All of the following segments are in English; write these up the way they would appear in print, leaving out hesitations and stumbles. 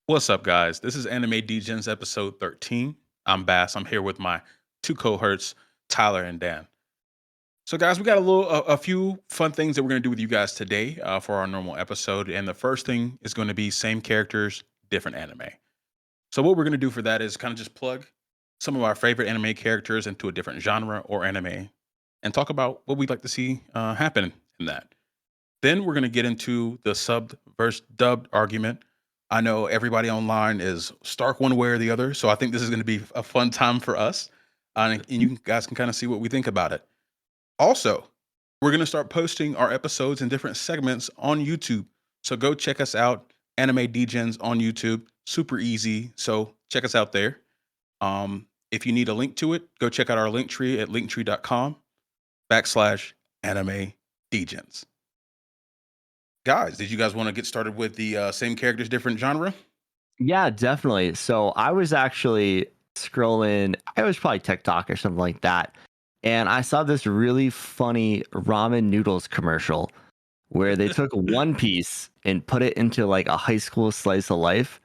What's up, guys? This is Anime Degens episode 13. I'm Bass. I'm here with my two cohorts, Tyler and Dan. So, guys, we got a few fun things that we're going to do with you guys today for our normal episode. And the first thing is going to be same characters, different anime. So, what we're going to do for that is kind of just plug some of our favorite anime characters into a different genre or anime and talk about what we'd like to see happen in that. Then we're going to get into the subbed versus dubbed argument. I know everybody online is stark one way or the other, so I think this is going to be a fun time for us, and you guys can kind of see what we think about it. Also, we're going to start posting our episodes in different segments on YouTube, so go check us out, Anime Degens on YouTube. Super easy, so check us out there. If you need a link to it, go check out our link tree at linktree.com/anime degens. Guys, did you guys want to get started with the same characters, different genre? Yeah, definitely. So I was actually scrolling, I was probably TikTok or something like that. And I saw this really funny ramen noodles commercial where they took One Piece and put it into like a high school slice of life.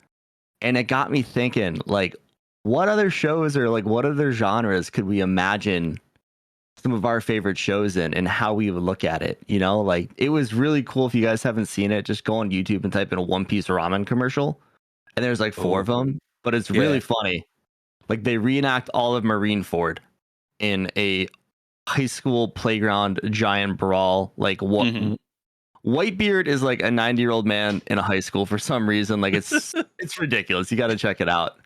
And it got me thinking, like, what other shows or like what other genres could we imagine some of our favorite shows in and how we would look at it? Like it was really cool. If you guys haven't seen it, just go on YouTube and type in a One Piece ramen commercial and there's like four of Oh, them, but it's really yeah. funny. Like they reenact all of Marineford in a high school playground giant brawl. Like what Hmm. Whitebeard is like a 90-year-old man in a high school for some reason. Like it's ridiculous. You got to check it out.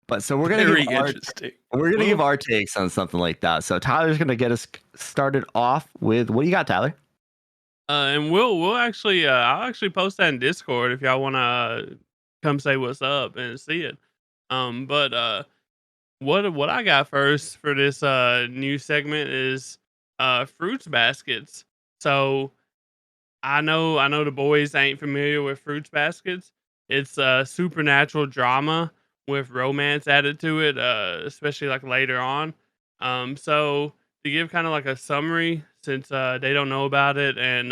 But so Very interesting. we're gonna give Well, our takes on something like that. So Tyler's gonna get us started off with what do you got, Tyler? And we'll actually I'll actually post that in Discord if y'all want to come say what's up and see it. But what I got first for this new segment is fruits baskets. So I know the boys ain't familiar with fruits baskets. It's a supernatural drama with romance added to it, especially like later on. So to give kind of like a summary, since they don't know about it, and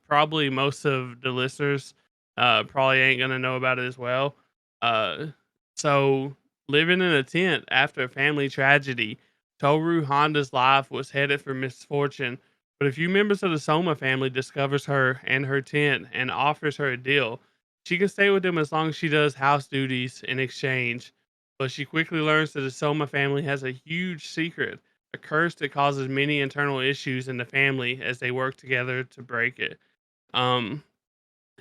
probably most of the listeners probably ain't gonna know about it as well. Uh, so living in a tent after a family tragedy, Toru Honda's life was headed for misfortune, but a few members of the Soma family discovers her and her tent and offers her a deal. She can stay with them as long as she does house duties in exchange. But she quickly learns that the Soma family has a huge secret, a curse that causes many internal issues in the family as they work together to break it. Um,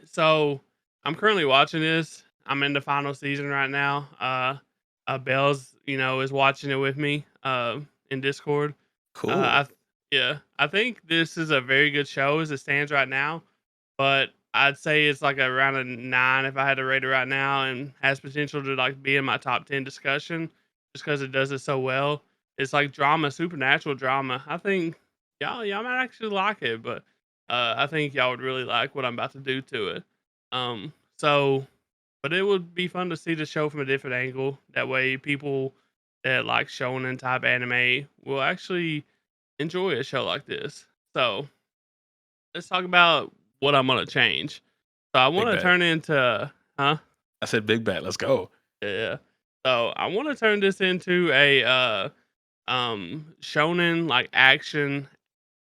so I'm currently watching this. I'm in the final season right now. Bells, is watching it with me in Discord. cool. Yeah, I think this is a very good show as it stands right now, but I'd say it's like around a 9 if I had to rate it right now, and has potential to like be in my top 10 discussion just because it does it so well. It's like drama, supernatural drama. I think y'all might actually like it, but I think y'all would really like what I'm about to do to it. So, but it would be fun to see the show from a different angle. That way, people that like shonen type anime will actually enjoy a show like this. So let's talk about what I'm gonna change. So I want Big to bet. turn into, huh? I said big bet. Let's go. Yeah. So I want to turn this into a shonen like action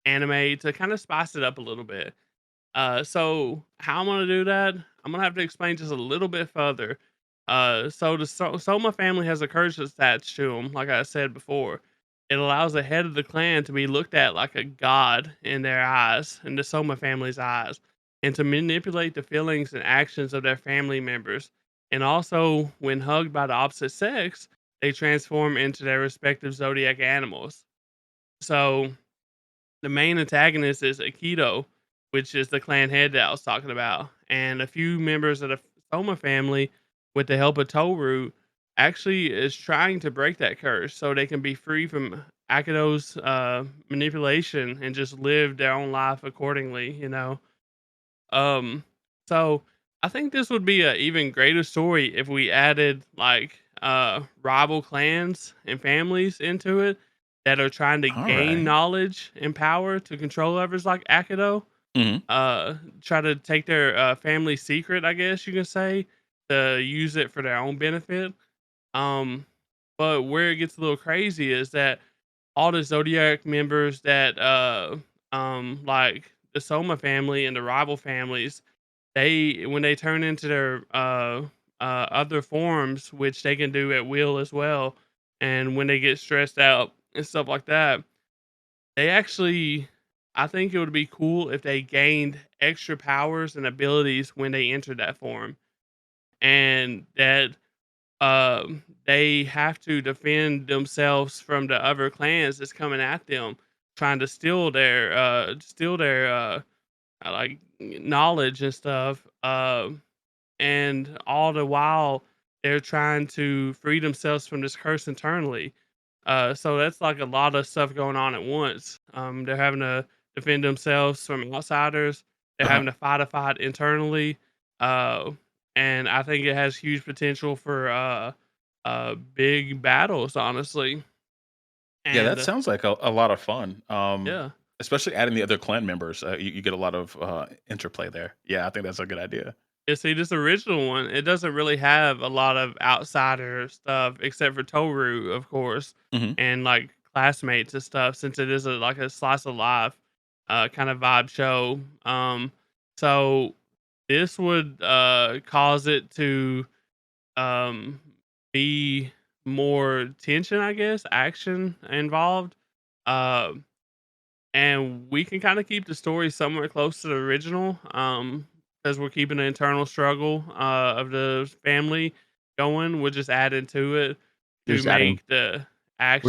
anime to kind of spice it up a little bit. So how I'm gonna do that? I'm gonna have to explain just a little bit further. So the Soma family has a curse attached to them, like I said before. It allows the head of the clan to be looked at like a god in their eyes, in the Soma family's eyes, and to manipulate the feelings and actions of their family members. And also, when hugged by the opposite sex, they transform into their respective zodiac animals. So the main antagonist is Aikido, which is the clan head that I was talking about, and a few members of the Soma family, with the help of Toru, actually is trying to break that curse so they can be free from Akido's manipulation and just live their own life accordingly. Um, so I think this would be an even greater story if we added like rival clans and families into it that are trying to All gain right. knowledge and power to control others like Akido. Hmm. Try to take their family secret, I guess you can say, to use it for their own benefit. Um, but where it gets a little crazy is that all the Zodiac members that like the Soma family and the rival families, they when they turn into their other forms, which they can do at will as well, and when they get stressed out and stuff like that, they actually I think it would be cool if they gained extra powers and abilities when they entered that form. And that they have to defend themselves from the other clans that's coming at them, trying to steal their like knowledge and stuff. And all the while they're trying to free themselves from this curse internally. So that's like a lot of stuff going on at once. They're having to defend themselves from outsiders. They're Uh-huh. having to fight a fight internally. Uh, and I think it has huge potential for big battles, honestly. Yeah, that And sounds like a lot of fun. yeah. Especially adding the other clan members, you get a lot of interplay there. Yeah, I think that's a good idea. Yeah, see, this original one, it doesn't really have a lot of outsider stuff except for Toru, of course, Hmm. and like classmates and stuff, since it is like a slice of life kind of vibe show. So this would cause it to um, be more tension, I guess, action involved. Uh, and we can kind of keep the story somewhere close to the original because we're keeping the internal struggle of the family going. We're just adding to it to Just adding. make the We're just,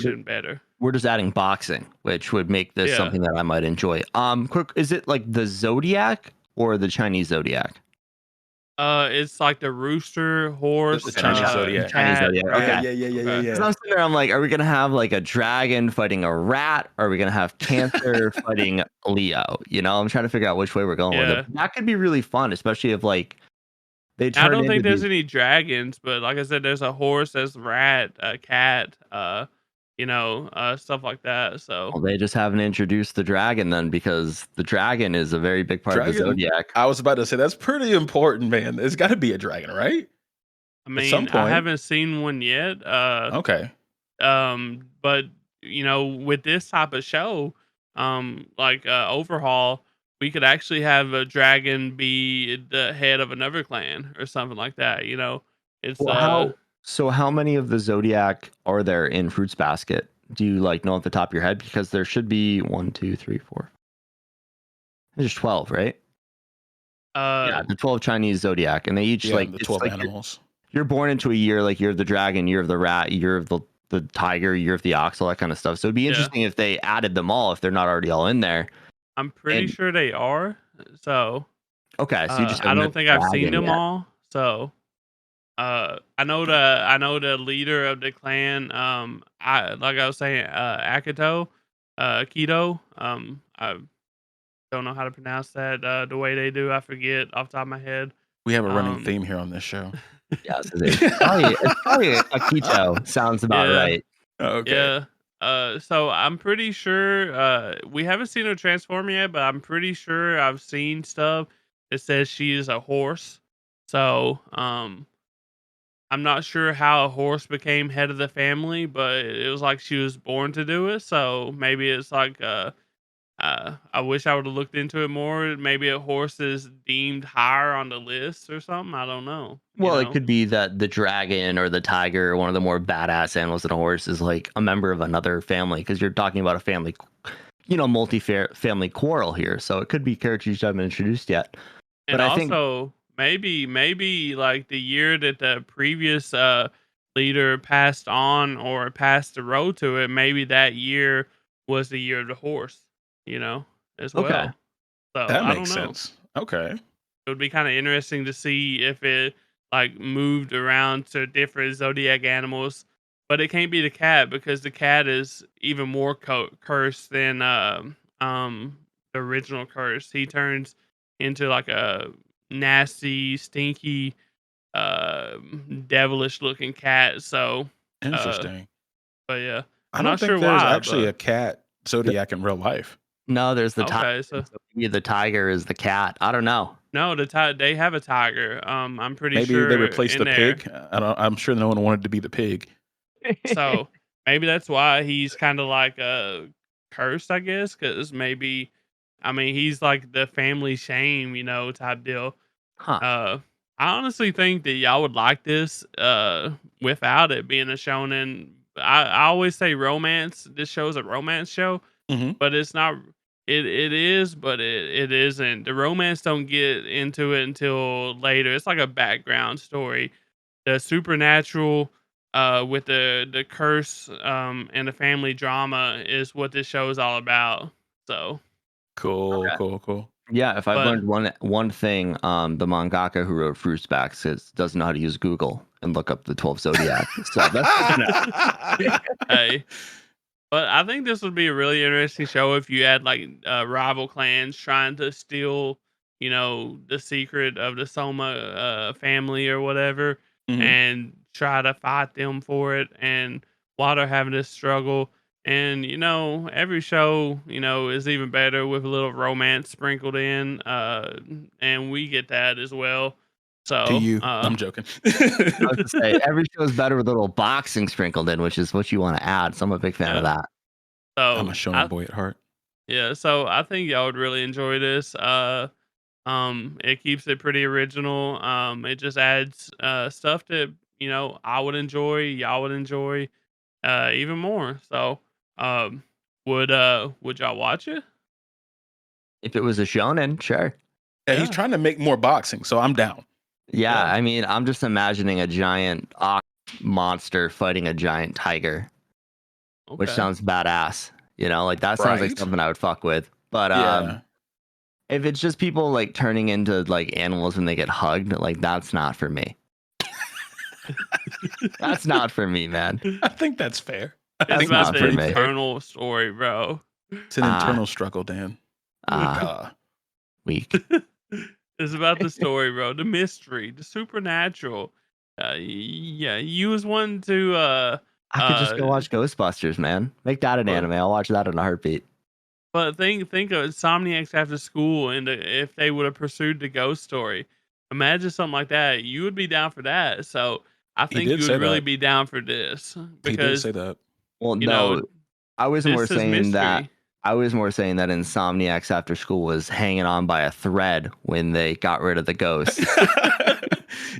action better. we're just adding boxing, which would make this Yeah. something that I might enjoy. Quick, is it like the Zodiac or the Chinese Zodiac? It's like the rooster, The horse, Chinese Zodiac. Chinese cat, Zodiac. Yeah, Okay. rat. yeah, yeah, yeah, yeah, Okay. Because yeah. I'm sitting there, I'm like, are we gonna have like a dragon fighting a rat? Or are we gonna have Cancer fighting Leo? You know, I'm trying to figure out which way we're going with it. Yeah. That could be really fun, especially if like they I turn don't into think there's these. any dragons, but like I said, there's a horse, there's a rat, a cat, stuff like that. So Well, they just haven't introduced the dragon then, because the dragon is a very big part of the Dragon. zodiac. I was about to say that's pretty important, man. It's got to be a dragon, right? I At some mean, I point. haven't seen one yet. Okay. But with this type of show, like Overhaul, we could actually have a dragon be the head of another clan or something like that. It's Well, how many of the zodiac are there in Fruits Basket? Do you like know at the top of your head? Because there should be 1, 2, 3, 4. There's 12, right? Yeah, the 12 Chinese zodiac, and they each Yeah, like the it's 12 like animals. you're born into a year, like year of the dragon, year of the rat, year of the tiger, year of the ox, all that kind of stuff. So it'd be yeah. interesting if they added them all, if they're not already all in there. I'm pretty And sure they are. So okay, so you just I haven't met don't the think I've seen dragon them yet. all. So I know the leader of the clan. I like I was saying, Akito, Keto. I don't know how to pronounce that the way they do. I forget off the top of my head. We have a running Um, theme here on this show. Yes, it's probably a keto. Sounds about yeah, right. Okay. yeah. So I'm pretty sure we haven't seen her transform yet, but I'm pretty sure I've seen stuff that says she is a horse. So I'm not sure how a horse became head of the family, but it was like she was born to do it. So maybe it's like I wish I would have looked into it more. Maybe a horse is deemed higher on the list or something. I don't know. Well, it could be that the dragon or the tiger, one of the more badass animals than a horse, is like a member of another family, because you're talking about a family, multi-family quarrel here. So it could be characters you haven't introduced yet. But And I think, also maybe like the year that the previous leader passed on or passed the road to it, maybe that year was the year of the horse, as okay, well. So That I don't makes know. sense. Okay. It would be kind of interesting to see if it like moved around to different zodiac animals, but it can't be the cat because the cat is even more cursed than the original curse. He turns into like a nasty, stinky, uh, devilish looking cat. So, uh, Interesting. but yeah, I I'm don't not think sure there's why, actually a but cat zodiac in real life. no, there's the tiger. okay, so So maybe the tiger is the cat. I don't know. No, they have a tiger. I'm pretty Maybe they sure replaced in the there. pig. I'm sure no one wanted to be the pig. So maybe that's why he's kind of like cursed, I guess, because maybe, I mean, he's like the family shame, type deal. Huh. Uh, I honestly think that y'all would like this without it being a shonen. I always say romance. This show's a romance show, Hmm. but it's not. It is, but it isn't. The romance don't get into it until later. It's like a background story. The supernatural with the curse and the family drama is what this show is all about. So, Cool, Okay. cool, cool. Yeah, if I've but learned one thing, the mangaka who wrote Fruits Basket doesn't know how to use Google and look up the 12 zodiac. So that's good to know. hey, but I think this would be a really interesting show if you had like rival clans trying to steal, the secret of the Soma family or whatever, Hmm. and try to fight them for it. And while they're having this struggle, and every show, is even better with a little romance sprinkled in, and we get that as well. To So, you, I'm joking. I was to say every show is better with a little boxing sprinkled in, which is what you want to add. So I'm a big fan of yeah. that. I'm a So shonen boy at heart. so I think y'all would really enjoy this. It keeps it pretty original. It just adds stuff that I would enjoy, y'all would enjoy, even more. So, um, would y'all watch it? If it was a shonen, sure. Yeah, he's Yeah, trying to make more boxing, so I'm down. Yeah, yeah. I mean, I'm just imagining a giant ox monster fighting a giant tiger, which Okay. sounds badass. Like that sounds like Right? something I would fuck with. But Yeah. if it's just people like turning into like animals when they get hugged, like that's not for me. That's not for me, man. I think that's fair. I It's That's think that's about not the for pretty me. fair. internal story, bro. It's an Ah, internal struggle, Dan. ah, Uh, weak. It's about the story, bro. The mystery, the supernatural. Yeah, you was one to I could just uh go watch Ghostbusters, man. Make that an but anime. I'll watch that in a heartbeat. think of Insomniacs after school, and if they would have pursued the ghost story. Imagine something like that. You would be down for that. So I he think did you would say really that. be down for this He did because say that. Well, you know no, I was more this is saying that mystery. Insomniacs After School was hanging on by a thread when they got rid of the ghost,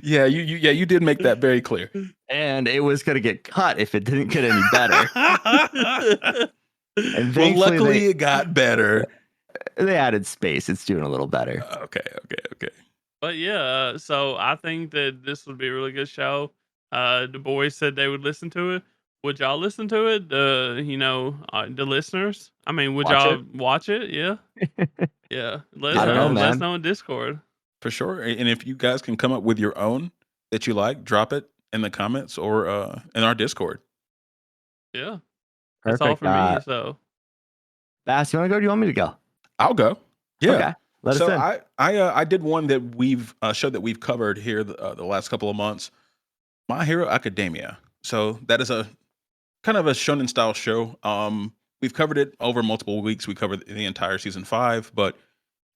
Yeah, you did make that very clear. and it was gonna get cut if it didn't get any better. And Well, thankfully, luckily it got better. they added space. It's doing a little better. Okay, okay, okay. But yeah, so I think that this would be a really good show. The boys said they would listen to it. Would y'all listen to it? The listeners. I mean, would Watch it. y'all watch it? Yeah, yeah. I don't know, Yeah, Let us man. know in Discord. for sure. And if you guys can come up with your own that you like, drop it in the comments or in our Discord. Yeah, that's all Perfect. for me. So Bass, you want to go? Or do you want me to go? I'll go. Yeah. Okay, let us So in. I did one that we've showed that we've covered here the last couple of months. My Hero Academia. So that is a kind of a shonen style show. We've covered it over multiple weeks. We covered the entire season 5, but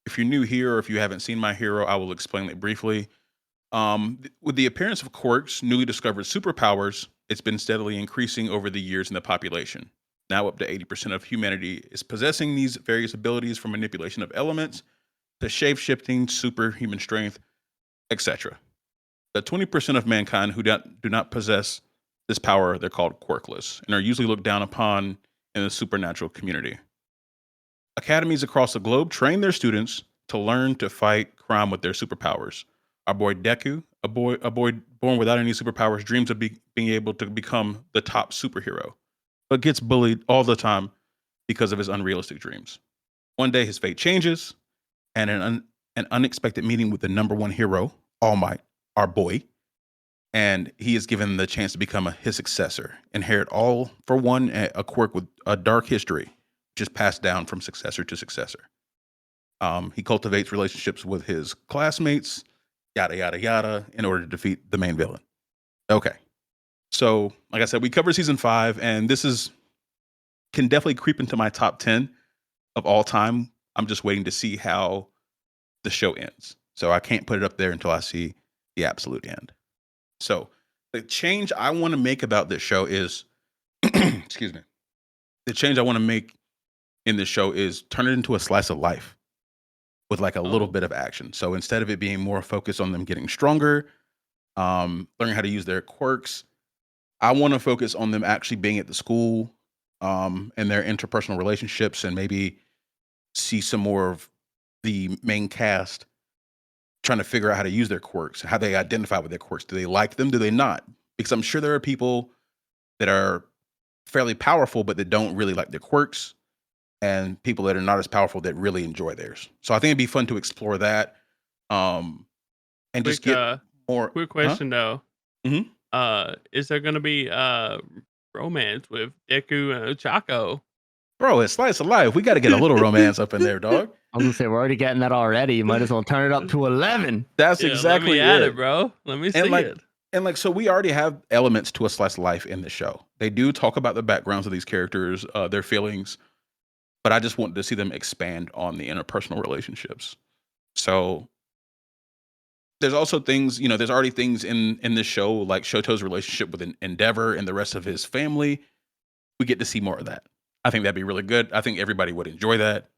if you're new here or if you haven't seen My Hero, I will explain it briefly. With the appearance of quirks, newly discovered superpowers, it's been steadily increasing over the years in the population. Now, up to 80% of humanity is possessing these various abilities from manipulation of elements to shape shifting, superhuman strength, etc. The 20% of mankind who do not possess this power, they're called quirkless and are usually looked down upon in the supernatural community. Academies across the globe train their students to learn to fight crime with their superpowers. Our boy Deku, a boy born without any superpowers, dreams of being able to become the top superhero, but gets bullied all the time because of his unrealistic dreams. One day, his fate changes, and an unexpected meeting with the number one hero, All Might, our boy, and he is given the chance to become his successor, inherit all for one a quirk with a dark history, just passed down from successor to successor. He cultivates relationships with his classmates, yada yada yada, in order to defeat the main villain. Okay, so like I said, we covered season 5, and this is can definitely creep into my top 10 of all time. I'm just waiting to see how the show ends. So I can't put it up there until I see the absolute end. So the change I want to make about this show is, excuse me, the change I want to make in this show is turn it into a slice of life with like a little Oh, bit of action. So instead of it being more focused on them getting stronger, learning how to use their quirks, I want to focus on them actually being at the school, and their interpersonal relationships, and maybe see some more of the main cast trying to figure out how to use their quirks, how they identify with their quirks. Do they like them? Do they not? Because I'm sure there are people that are fairly powerful, but that don't really like their quirks, and people that are not as powerful that really enjoy theirs. So I think it'd be fun to explore that, um, and just quick get more. quick Huh? question though. Hmm. Is there gonna be romance with Deku and Chaco? Bro, it's slice of life. We got to get a little romance up in there, dog. I was gonna say we're already getting that already. You might as well turn it up to 11. That's Yeah, let me exactly at it, it. bro. Let me And see like, it. so we already have elements to a slice of life in the show. They do talk about the backgrounds of these characters, their feelings, but I just wanted to see them expand on the interpersonal relationships. So there's also things, there's already things in this show, like Shoto's relationship with Endeavor and the rest of his family. We get to see more of that. I think that'd be really good. I think everybody would enjoy that.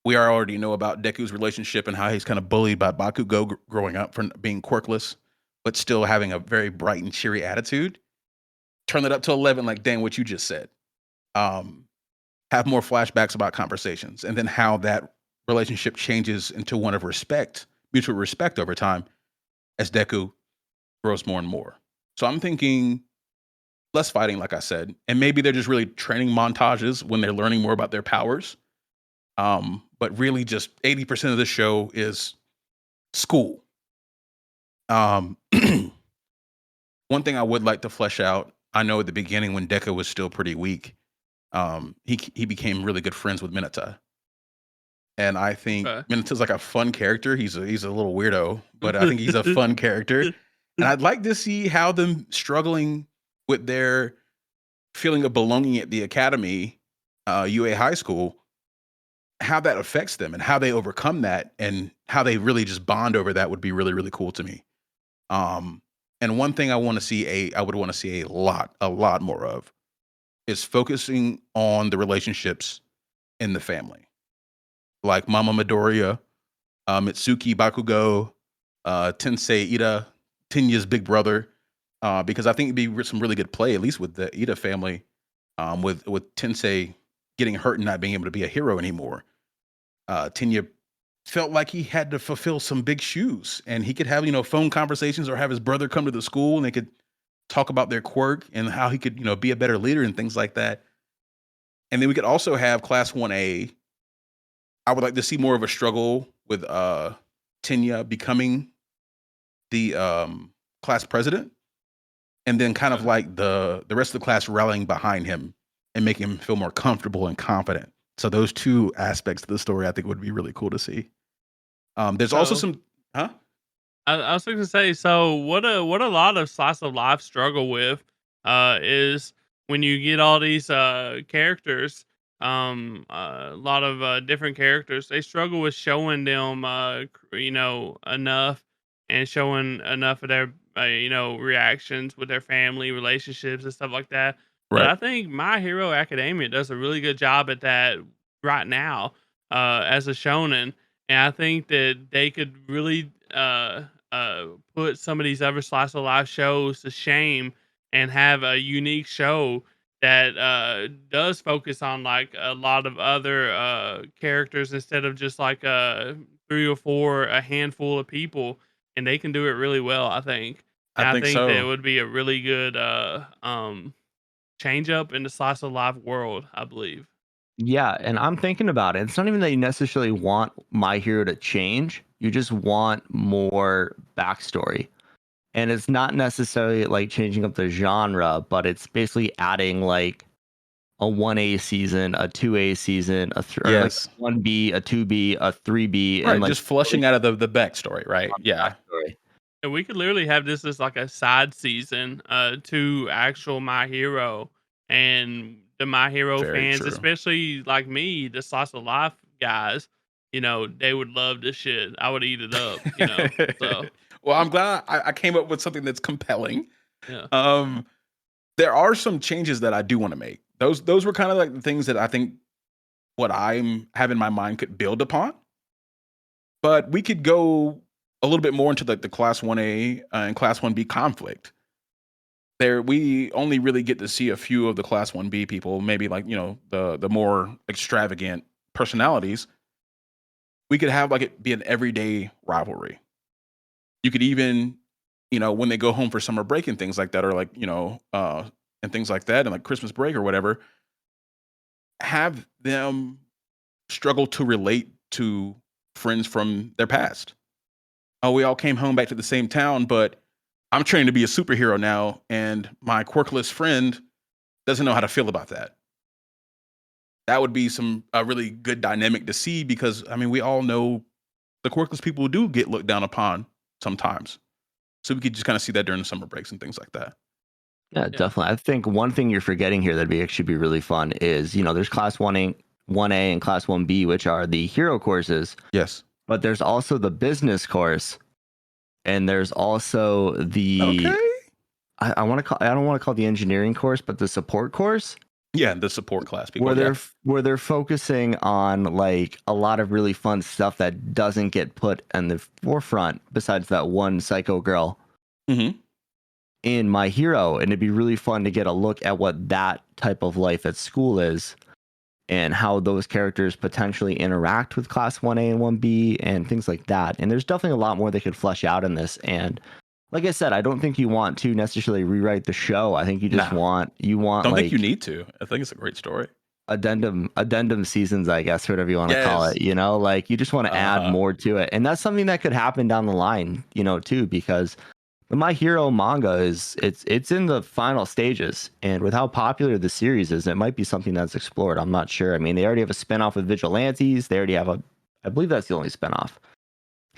We already know about Deku's relationship and how he's kind of bullied by Bakugo growing up for being quirkless, but still having a very bright and cheery attitude. Turn that up to 11, like Dan, what you just said. Um, have more flashbacks about conversations, and then how that relationship changes into one of respect, mutual respect over time as Deku grows more and more. So I'm thinking less fighting, like I said, and maybe they're just really training montages when they're learning more about their powers. But really, just 80% of the show is school. Um, one thing I would like to flesh out. I know at the beginning when Deku was still pretty weak, he became really good friends with Mineta, and I think Okay. Mineta's like a fun character. He's a little weirdo, but I think he's a fun character, and I'd like to see how them struggling with their feeling of belonging at the academy, UA High School, how that affects them and how they overcome that and how they really just bond over that would be really, really cool to me. Um, and one thing I would want to see a lot more of is focusing on the relationships in the family, like Mama Midoriya, Mitsuki Bakugo, Tensei Ida, Tenya's big brother, because I think it'd be some really good play, at least with the Ida family, with Tensei getting hurt and not being able to be a hero anymore. Tenya felt like he had to fulfill some big shoes, and he could have phone conversations or have his brother come to the school, and they could talk about their quirk and how he could be a better leader and things like that. And then we could also have Class 1A. I would like to see more of a struggle with Tenya becoming the class president, and then kind of Okay. like the rest of the class rallying behind him and making him feel more comfortable and confident. So those two aspects of the story I think would be really cool to see. There's also So some. Huh? I was going to say, so what a lot of slice of life struggle with is when you get all these characters, a lot of different characters, they struggle with showing them enough, and showing enough of their reactions with their family relationships and stuff like that. But Right. I think My Hero Academia does a really good job at that right now, as a shonen. And I think that they could really put some of these other slice of life shows to shame, and have a unique show that does focus on like a lot of other characters, instead of just like three or four, a handful of people, and they can do it really well, I think. I And I think think that it so. would be a really good change up in the slice of life world, I believe. Yeah, and I'm thinking about it. It's not even that you necessarily want My Hero to change. You just want more backstory. And it's not necessarily like changing up the genre, but it's basically adding like a 1A season, a 2A season, or like Yes. a 1B, a 2B, a 3B, and Right. like Just really flushing out of the backstory. Right. on the Yeah. backstory. And we could literally have this as like a side season to actual My Hero, and the My Hero Very fans, true. especially like me, the slice of life guys. they would love this shit. I would eat it up. So Well, I'm glad I came up with something that's compelling. yeah. Um, there are some changes that I do want to make. Those were kind of like the things that I think what I'm having in my mind could build upon. But we could go a little bit more into the class 1A and class 1B conflict. There, we only really get to see a few of the class 1B people, maybe like, the more extravagant personalities. We could have like it be an everyday rivalry. You could even, when they go home for summer break and things like that, or like, and things like that, and like Christmas break or whatever, have them struggle to relate to friends from their past. Oh, we all came home back to the same town, but I'm trained to be a superhero now, and my quirkless friend doesn't know how to feel about that. That would be a really good dynamic to see because I mean we all know the quirkless people do get looked down upon sometimes. So we could just kind of see that during the summer breaks and things like that. Yeah, definitely. I think one thing you're forgetting here that'd actually be really fun is, there's class 1A and class 1B, which are the hero courses, Yes. but there's also the business course, and there's also the Okay. I don't want to call it the engineering course, but the support course, Yeah, the support class people. where they're focusing on like a lot of really fun stuff that doesn't get put in the forefront besides that one psycho girl Mm-hmm. in My Hero. And it'd be really fun to get a look at what that type of life at school is and how those characters potentially interact with class 1A and 1B and things like that. And there's definitely a lot more they could flesh out in this. And like I said, I don't think you want to necessarily rewrite the show. I think you just want Don't think you need to. I think it's a great story. addendum seasons, I guess, whatever you want to call Yes. it. Like you just want to add more to it. And that's something that could happen down the line, too, because the My Hero manga it's in the final stages, and with how popular the series is, it might be something that's explored. I'm not sure. I mean, they already have a spinoff with Vigilantes. They already have I believe that's the only spinoff.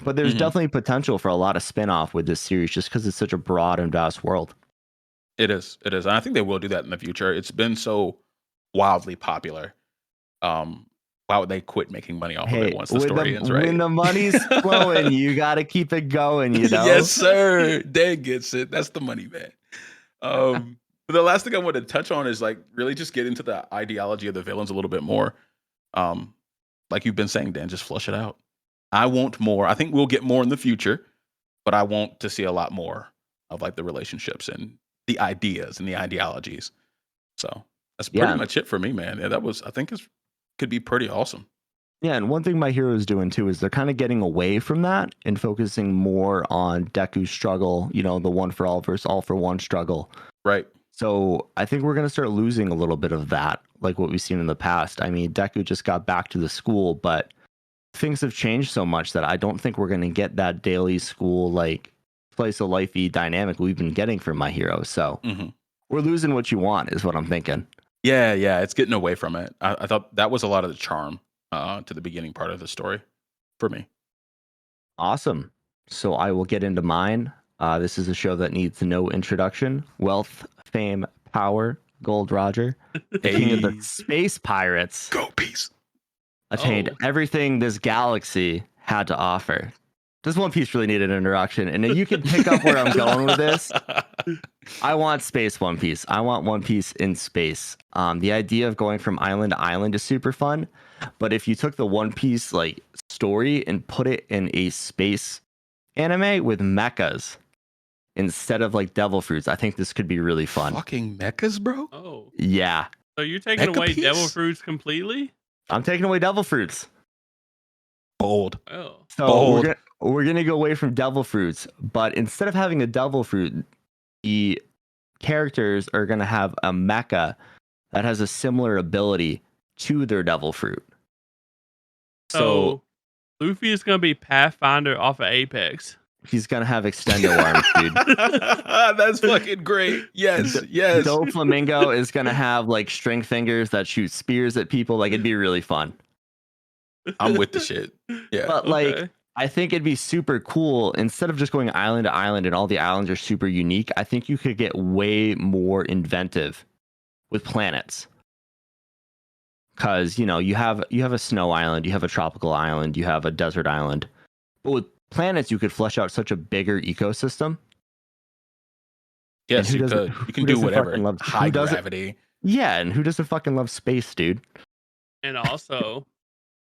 But there's definitely potential for a lot of spinoff with this series just because it's such a broad and vast world. It is. It is. And I think they will do that in the future. It's been so wildly popular. Why would they quit making money off of it once the story ends, right? When the money's flowing, you got to keep it going, Yes, sir. Degen gets it. That's the money, man. But the last thing I wanted to touch on is like really just get into the ideology of the villains a little bit more. Like you've been saying, Dan, just flush it out. I want more. I think we'll get more in the future, but I want to see a lot more of like the relationships and the ideas and the ideologies. So that's pretty much it for me, man. Yeah, I think could be pretty awesome. Yeah, and one thing My Hero is doing too is they're kind of getting away from that and focusing more on Deku's struggle, the one for all versus all for one struggle. Right. So I think we're going to start losing a little bit of that, like what we've seen in the past. I mean, Deku just got back to the school, but things have changed so much that I don't think we're going to get that daily school, like place of lifey dynamic we've been getting from My Hero. So we're losing what you want is what I'm thinking. Yeah, it's getting away from it. I thought that was a lot of the charm to the beginning part of the story for me. Awesome. So I will get into mine. This is a show that needs no introduction. Wealth, fame, power, Gold Roger, the king of the space pirates. Go peace. Attained everything this galaxy had to offer. Does One Piece really need an introduction? And you can pick up where I'm going with this. I want space One Piece. I want One Piece in space. The idea of going from island to island is super fun. But if you took the One Piece like story and put it in a space anime with mechas instead of like devil fruits, I think this could be really fun. Fucking mechas, bro. Oh. Yeah. So you're taking Mecha away piece? devil fruits completely? I'm taking away devil fruits. Bold. Oh. So Bold. we're gonna go away from devil fruits, but instead of having a devil fruit, the characters are gonna have a mecha that has a similar ability to their devil fruit. So Luffy is gonna be Pathfinder off of Apex. He's gonna have extendo arms, dude. That's fucking great. Yes. Doflamingo is gonna have like string fingers that shoot spears at people. Like it'd be really fun. I'm with the shit. Yeah. But like I think it'd be super cool instead of just going island to island and all the islands are super unique. I think you could get way more inventive with planets. because you have a snow island, you have a tropical island, you have a desert island. But with planets, you could flesh out such a bigger ecosystem. Yes, who you doesn't- could. who You can do doesn't whatever. fucking love- High who doesn't- gravity. Yeah, and who doesn't fucking love space, dude? And also,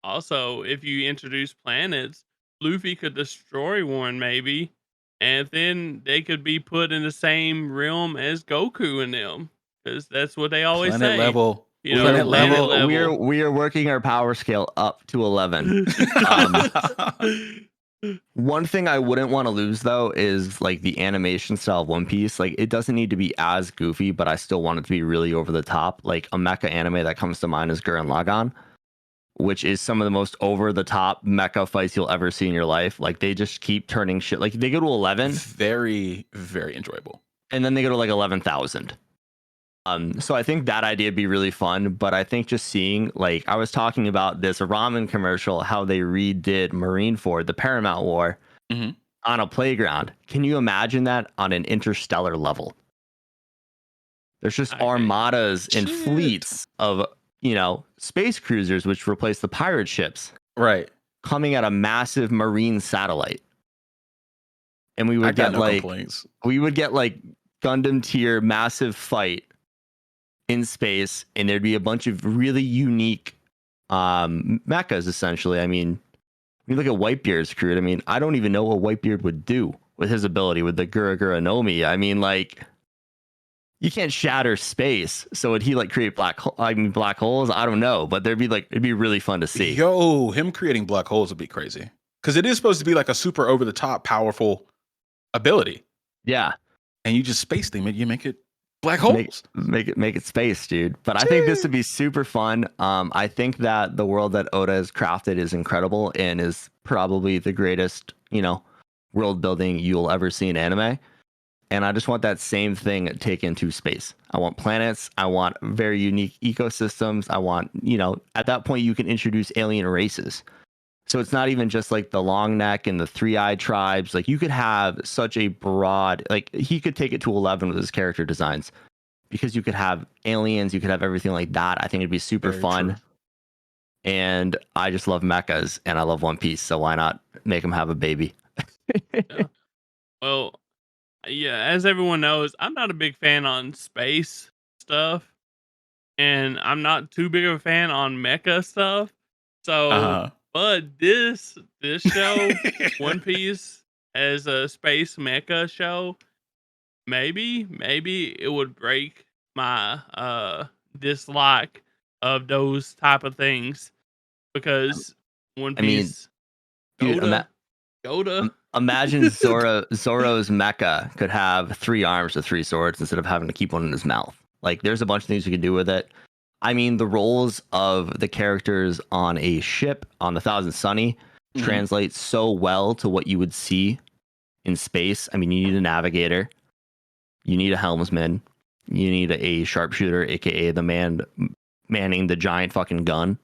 if you introduce planets, Luffy could destroy one maybe, and then they could be put in the same realm as Goku and them, because that's what they always Planet say. level. You know, Planet planet level. level. We are working our power scale up to 11. One thing I wouldn't want to lose though is like the animation style of One Piece. Like it doesn't need to be as goofy, but I still want it to be really over the top. Like a mecha anime that comes to mind is Gurren Lagann, which is some of the most over the top mecha fights you'll ever see in your life. Like they just keep turning shit. Like they go to 11, Very, very enjoyable. and then they go to like 11,000. So I think that idea would be really fun, but I think just seeing, like I was talking about this ramen commercial, how they redid Marineford, the Paramount War, Mhm. on a playground. Can you imagine that on an interstellar level? There's just I agree. armadas and Shit. fleets of, space cruisers, which replace the pirate ships, Right. coming at a massive marine satellite. And we I would got get no like complaints. Gundam tier massive fight in space, and there'd be a bunch of really unique mechas essentially. I mean, when you look at Whitebeard's crew, I mean, I don't even know what Whitebeard would do with his ability with the Gura Gura Nomi. I mean, like, you can't shatter space, so would he like create black holes? I don't know, but it'd be really fun to see. Yo, him creating black holes would be crazy. Because it is supposed to be like a super over the top powerful ability. Yeah, And you just space them and you make it black make holes. it space, dude. But I think this would be super fun. I think that the world that Oda has crafted is incredible and is probably the greatest, world building you'll ever see in anime. And I just want that same thing taken to space. I want planets. I want very unique ecosystems. I want, at that point you can introduce alien races. So it's not even just like the long neck and the three-eyed tribes. Like you could have such a broad, like he could take it to 11 with his character designs, because you could have aliens, you could have everything like that. I think it'd be super Very fun. true. And I just love mechas and I love One Piece. So why not make them have a baby? Well, yeah, as everyone knows, I'm not a big fan on space stuff, and I'm not too big of a fan on mecha stuff. So, Uh-huh. but this show, One Piece, as a space mecha show, maybe it would break my dislike of those type of things, because One I mean, Piece, dude, Yoda. imagine Zoro's mecha could have 3 arms with 3 swords instead of having to keep one in his mouth. Like there's a bunch of things you could do with it. I mean, the roles of the characters on a ship on the Thousand Sunny Mhm. translate so well to what you would see in space. I mean, you need a navigator, you need a helmsman, you need a sharpshooter, aka the man manning the giant fucking gun.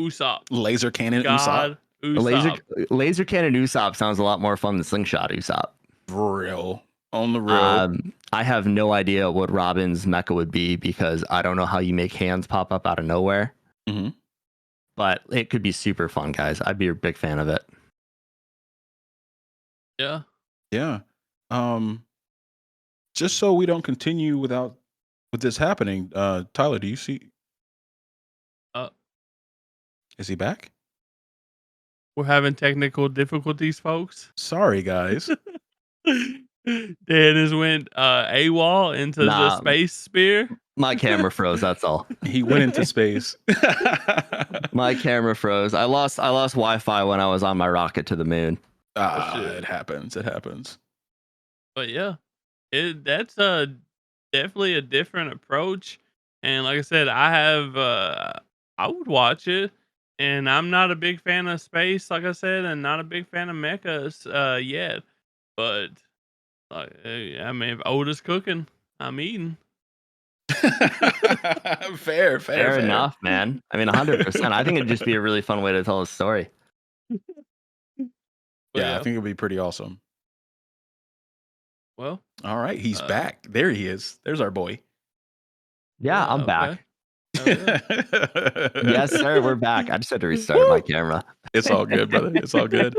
Usopp. Laser cannon God, Usopp. Laser cannon Usopp sounds a lot more fun than slingshot Usopp. For real. On the real. I have no idea what Robin's mecha would be, because I don't know how you make hands pop up out of nowhere. Mhm. But it could be super fun, guys. I'd be a big fan of it. Yeah. Yeah. Just so we don't continue with this happening, Tyler, do you see Uh, is he back? we're having technical difficulties, folks. Sorry, guys. Dennis went AWOL into the Nah. space spear. My camera froze, that's all. He went into space. My camera froze. I lost Wi-Fi when I was on my rocket to the moon. shit. It happens. It happens. But yeah, that's definitely a different approach. And like I said, I would watch it. And I'm not a big fan of space, like I said, and not a big fan of mechas yet. But like, I mean, if Oda's cooking, I'm eating. Fair Enough, man. I mean, 100%. I think it'd just be a really fun way to tell a story. But Yeah, I think it'd be pretty awesome. Well, All right, he's back. There he is. There's our boy. Yeah, I'm back. Yes, sir. We're back. I just had to restart my Woo! camera. It's all good, brother. It's all good.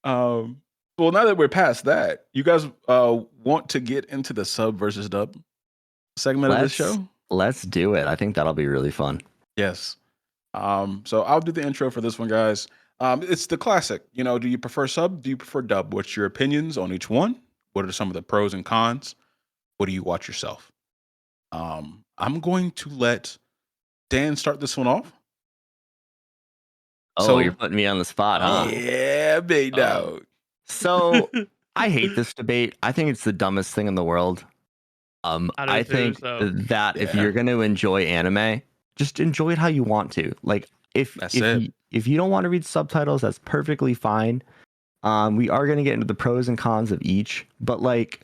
Well, now that we're past that, you guys want to get into the sub versus dub segment of this show? Let's do it. I think that'll be really fun. Yes. So I'll do the intro for this one, guys. It's the classic. You know, do you prefer sub? Do you prefer dub? What's your opinions on each one? What are some of the pros and cons? What do you watch yourself? I'm going to let Dan start this one off. Oh, So- you're putting me on the spot, huh? Yeah, big dog. So I hate this debate. I think it's the dumbest thing in the world. I do too, think so. that if Yeah. you're going to enjoy anime, just enjoy it how you want to. Like if That's it. if you don't want to read subtitles, that's perfectly fine. We are going to get into the pros and cons of each, but like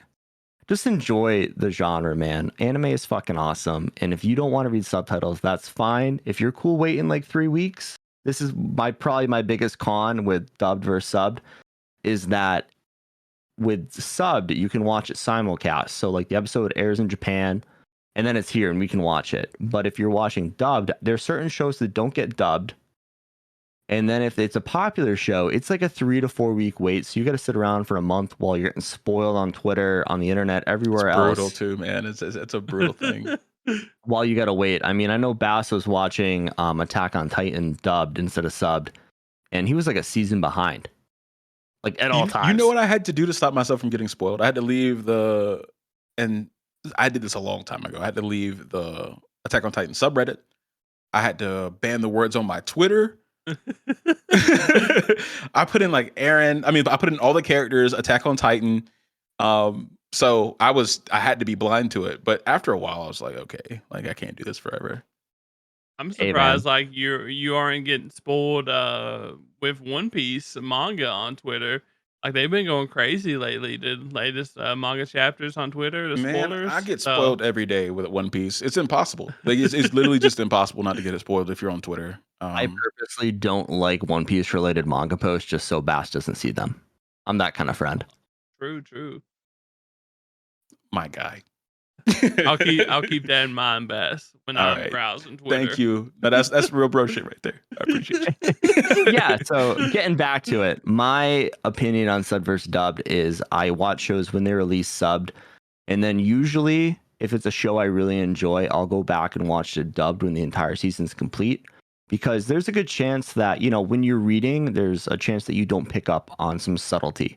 just enjoy the genre, man. Anime is fucking awesome, and if you don't want to read subtitles, that's fine. If you're cool waiting like 3 weeks, this is probably my biggest con with dubbed versus subbed is that with subbed, you can watch it simulcast. So like the episode airs in Japan and then it's here and we can watch it. But if you're watching dubbed, there's certain shows that don't get dubbed. And then if it's a popular show, it's like a 3 to 4 week wait. So you got to sit around for a month while you're getting spoiled on Twitter, on the internet, everywhere It's else. brutal too, man. It's a brutal thing. While you got to wait. I mean, I know Bass was watching Attack on Titan dubbed instead of subbed, and he was like a season behind. Like at all times. You know what I had to do to stop myself from getting spoiled? I had to leave and I did this a long time ago. I had to leave the Attack on Titan subreddit. I had to ban the words on my Twitter. I put in like Aaron. I put in all the characters, Attack on Titan. So I had to be blind to it. But after a while, I was like, okay, like I can't do this forever. I'm Hey, surprised like you aren't getting spoiled with One Piece manga on Twitter. Like they've been going crazy lately. The latest manga chapters on Twitter, the Man, spoilers. I get So, spoiled every day with One Piece. It's impossible. Like it's literally just impossible not to get it spoiled if you're on Twitter. I purposely don't like One Piece related manga posts just so Bass doesn't see them. I'm that kind of friend. True. My guy. I'll keep that in mind, Bass, when All I'm right. browsing Twitter. Thank you. No, that's real bro shit right there. I appreciate you. Yeah, so getting back to it, my opinion on sub versus dubbed is I watch shows when they release subbed, and then usually if it's a show I really enjoy, I'll go back and watch it dubbed when the entire season's complete. Because there's a good chance that, you know, when you're reading, there's a chance that you don't pick up on some subtlety.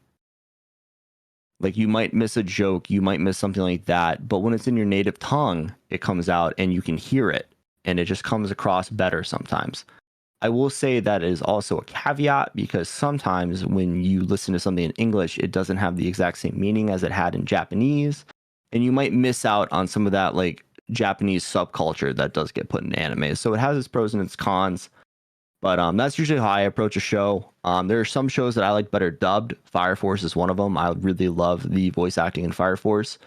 Like you might miss a joke, you might miss something like that, but when it's in your native tongue, it comes out and you can hear it and it just comes across better sometimes. I will say that is also a caveat because sometimes when you listen to something in English, it doesn't have the exact same meaning as it had in Japanese, and you might miss out on some of that like Japanese subculture that does get put in anime. So it has its pros and its cons. But that's usually how I approach a show. There are some shows that I like better dubbed. Fire Force is one of them. I really love the voice acting in Fire Force.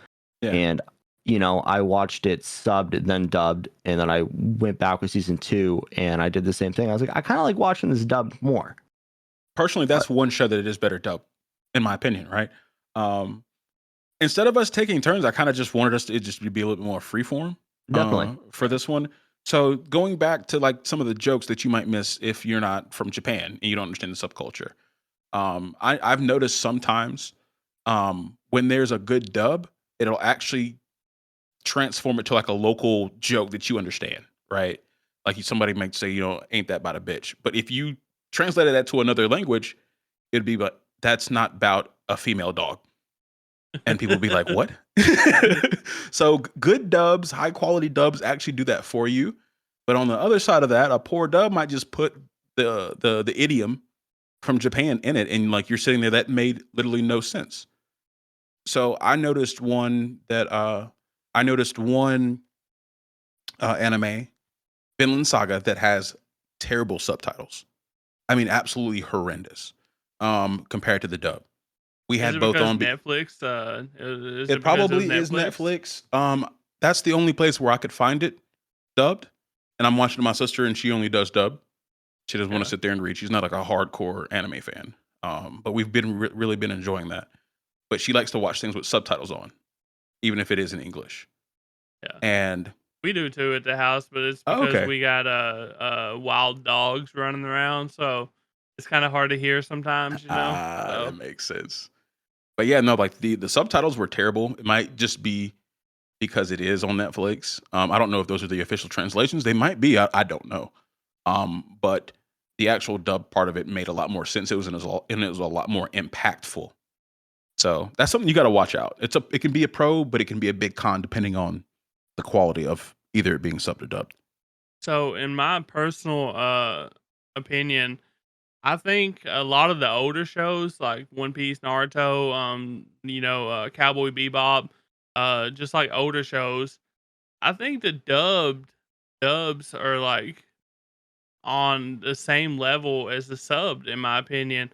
Yeah. And, you know, I watched it subbed, then dubbed, and then I went back with season 2, and I did the same thing. I was like, I kind of like watching this dubbed more. Personally, that's one show that it is better dubbed, in my opinion, right? Instead of us taking turns, I kind of just wanted us to just be a little bit more freeform. Definitely. For this one. So going back to like some of the jokes that you might miss if you're not from Japan and you don't understand the subculture. I've noticed sometimes when there's a good dub, it'll actually transform it to like a local joke that you understand, right? Like somebody might say, you know, ain't that about a bitch. But if you translated that to another language, it'd be, but that's not about a female dog. And people be like, what? So good dubs, high quality dubs actually do that for you. But on the other side of that, a poor dub might just put the idiom from Japan in it. And like you're sitting there, that made literally no sense. So I noticed one anime, Vinland Saga, that has terrible subtitles. I mean, absolutely horrendous compared to the dub. We had both on Netflix. It probably is Netflix. That's the only place where I could find it dubbed, and I'm watching my sister, and she only does dub. She doesn't want to sit there and read. She's not like a hardcore anime fan. But we've been really been enjoying that. But she likes to watch things with subtitles on, even if it is in English. Yeah. And We do too at the house, but it's Oh, because okay. we got wild dogs running around, so it's kind of hard to hear sometimes, you know. That So makes sense. But yeah, no, like the subtitles were terrible. It might just be because it is on Netflix. I don't know if those are the official translations. They might be. I don't know. But the actual dub part of it made a lot more sense. And it was a lot more impactful. So that's something you got to watch out. It can be a pro, but it can be a big con depending on the quality of either it being subbed or dubbed. so in my personal opinion, I think a lot of the older shows like One Piece, Naruto, Cowboy Bebop, just like older shows, I think the dubs are like on the same level as the subbed, in my opinion.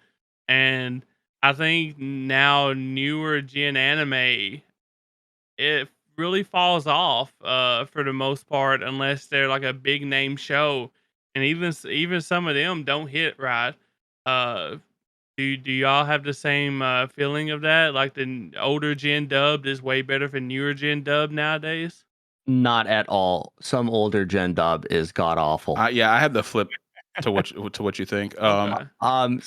And I think now newer gen anime, it really falls off for the most part unless they're like a big name show, and even some of them don't hit right. Uh, do y'all have the same feeling of that? Like older gen dubbed is way better for newer gen dub nowadays. Not at all. Some older gen dub is god awful. Yeah, I had the flip to what you think. Okay.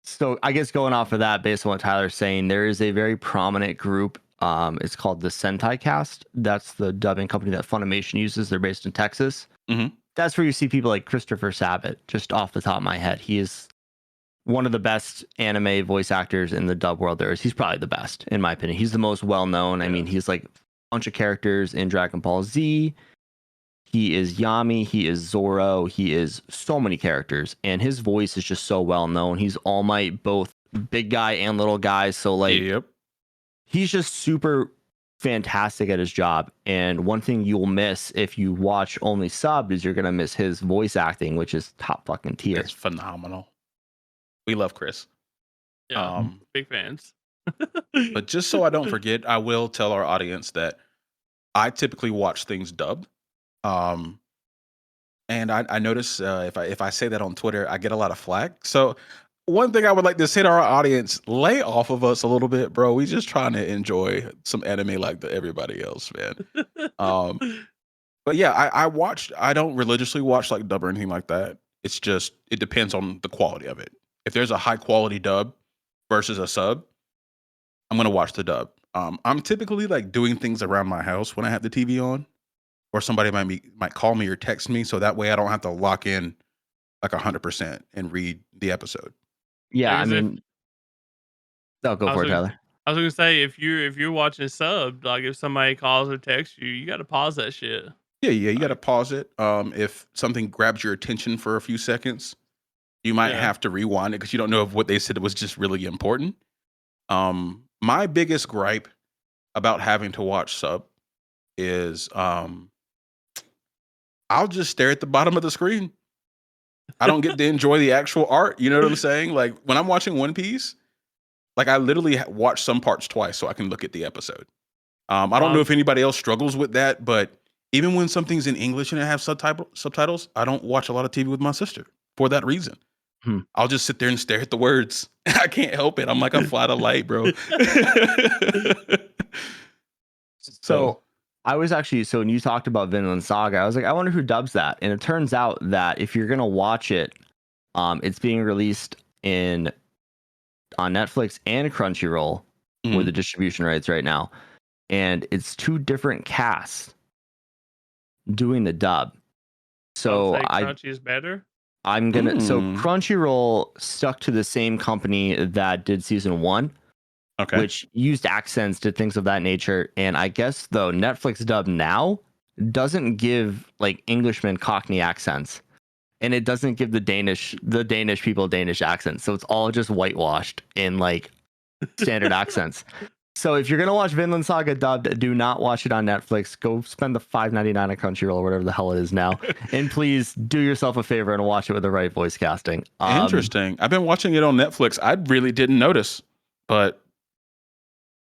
So I guess going off of that, based on what Tyler's saying, there is a very prominent group. It's called the Sentai Cast. That's the dubbing company that Funimation uses. They're based in Texas. Mhm. That's where you see people like Christopher Sabat. Just off the top of my head, he is one of the best anime voice actors in the dub world there is. He's probably the best, in my opinion. He's the most well known. I mean, he's like a bunch of characters in Dragon Ball Z. He is Yami. He is Zoro. He is so many characters, and his voice is just so well known. He's All Might, both big guy and little guy. So like, Yep. he's just super fantastic at his job. And one thing you'll miss if you watch only subbed is you're gonna miss his voice acting, which is top fucking tier. It's phenomenal. We love Chris. Yeah, big fans. But just so I don't forget, I will tell our audience that I typically watch things dubbed. Um, and I notice if I say that on Twitter, I get a lot of flack. So one thing I would like to say to our audience: lay off of us a little bit, bro. We just trying to enjoy some anime like everybody else, man. Um, but yeah, I don't religiously watch like dub or anything like that. It's just it depends on the quality of it. If there's a high quality dub versus a sub, I'm gonna watch the dub. I'm typically like doing things around my house when I have the TV on, or somebody might call me or text me, so that way I don't have to lock in like 100% and read the episode. Yeah, Yeah, I 'cause mean, I'll go I for was it, gonna, Tyler. I was gonna say if you're watching sub, like if somebody calls or texts you, you got to pause that shit. Yeah, you got to Like, pause it. If something grabs your attention for a few seconds, you might yeah, have to rewind it because you don't know if what they said was just really important. My biggest gripe about having to watch sub is I'll just stare at the bottom of the screen. I don't get to enjoy the actual art. You know what I'm saying? Like when I'm watching One Piece, like I literally watch some parts twice so I can look at the episode. I don't know well, if anybody else struggles with that, but even when something's in English and it has subtitles, I don't watch a lot of TV with my sister for that reason. Hmm. I'll just sit there and stare at the words. I can't help it. I'm like a fly to light, bro. So, So I was actually, so when you talked about Vinland Saga, I was like, I wonder who dubs that. And it turns out that if you're gonna watch it, it's being released on Netflix and Crunchyroll for the distribution rights right now, and it's two different casts doing the dub. I'll So say Crunchy is better. I'm gonna so Mm. Crunchyroll stuck to the same company that did season 1, okay. which used accents, did things of that nature. And I guess though Netflix dub now doesn't give like Englishmen Cockney accents, and it doesn't give the Danish people Danish accents. So it's all just whitewashed in like standard accents. So if you're gonna watch Vinland Saga dubbed, do not watch it on Netflix. Go spend the $5.99 on Crunchyroll or whatever the hell it is now, and please do yourself a favor and watch it with the right voice casting. Interesting. I've been watching it on Netflix. I really didn't notice, but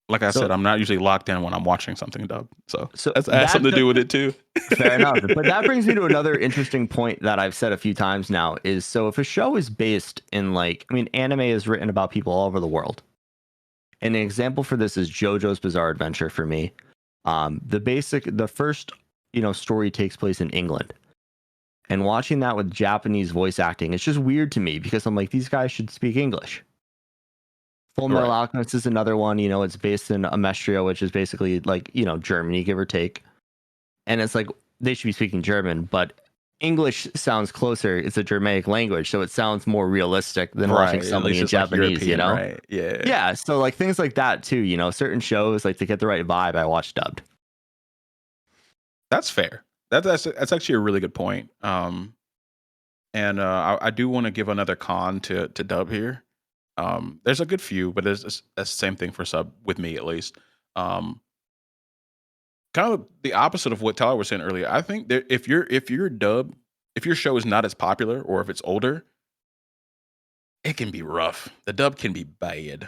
like I said, I'm not usually locked in when I'm watching something dubbed. So that has something to do with it too. Fair enough. But that brings me to another interesting point that I've said a few times now is, so if a show is based in like, I mean, anime is written about people all over the world. And an example for this is JoJo's Bizarre Adventure for me. The first story takes place in England. And watching that with Japanese voice acting, it's just weird to me because I'm like, these guys should speak English. Full Metal Right. Alchemist is another one. It's based in Amestria, which is basically like, Germany, give or take. And it's like they should be speaking German, but English sounds closer. It's a Germanic language, so it sounds more realistic than watching Right. At somebody least in it's like Japanese, European, right? Yeah. Yeah, so like things like that too, certain shows, like to get the right vibe, I watch dubbed. That's fair. That's actually a really good point. And I do want to give another con to dub here. There's a good few, but that's the same thing for sub with me at least. Um, kind of the opposite of what Tyler was saying earlier. I think that if your show is not as popular or if it's older, it can be rough. The dub can be bad.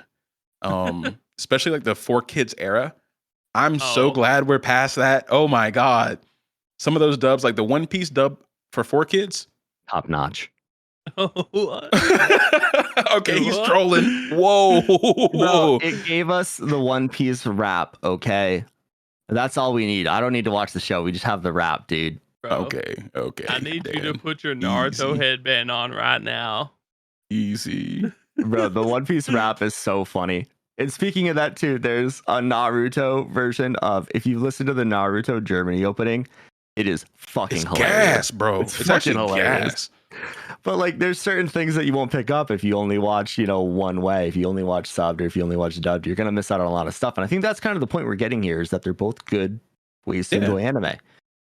Especially like the 4Kids era. I'm so Oh. glad we're past that. Oh my god. Some of those dubs, like the One Piece dub for 4Kids. Top notch. What? Okay, he's What? trolling. Whoa. Bro, it gave us the One Piece rap, okay? That's all we need. I don't need to watch the show. We just have the rap, dude. Bro, Okay. I need you to Dan. put your Naruto Easy. headband on right now. Easy. Bro, the One Piece rap is so funny. And speaking of that too, there's a Naruto version of, if you listen to the Naruto Germany opening, it is fucking It's hilarious. gas, bro. It's It's fucking actually hilarious. gas. But like there's certain things that you won't pick up if you only watch, one way. If you only watch subbed or if you only watch dubbed, you're gonna miss out on a lot of stuff. And I think that's kind of the point we're getting here, is that they're both good ways to Yeah. enjoy anime.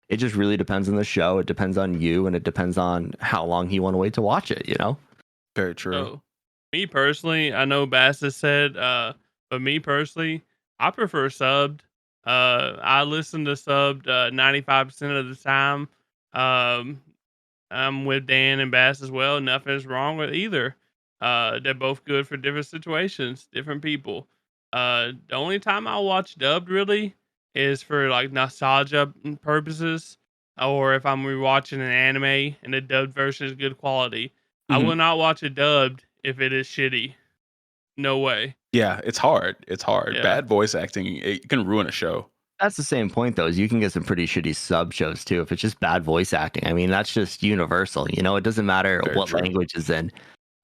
It just really depends on the show, it depends on you, and it depends on how long you want to wait to watch it, Very true. So, me personally, I know Bass has said, but me personally, I prefer subbed. I listen to subbed 95% of the time. Um, I'm with Dan and Bass as well. Nothing's wrong with either. They're both good for different situations, different people. The only time I watch dubbed really is for like nostalgia purposes, or if I'm rewatching an anime and the dubbed version is good quality. I Mhm. will not watch it dubbed if it is shitty. No way. Yeah, it's hard. It's hard. Yeah. Bad voice acting, it can ruin a show. That's the same point though, is you can get some pretty shitty sub shows too if it's just bad voice acting. I mean, that's just universal. It doesn't matter Very what true. language is in.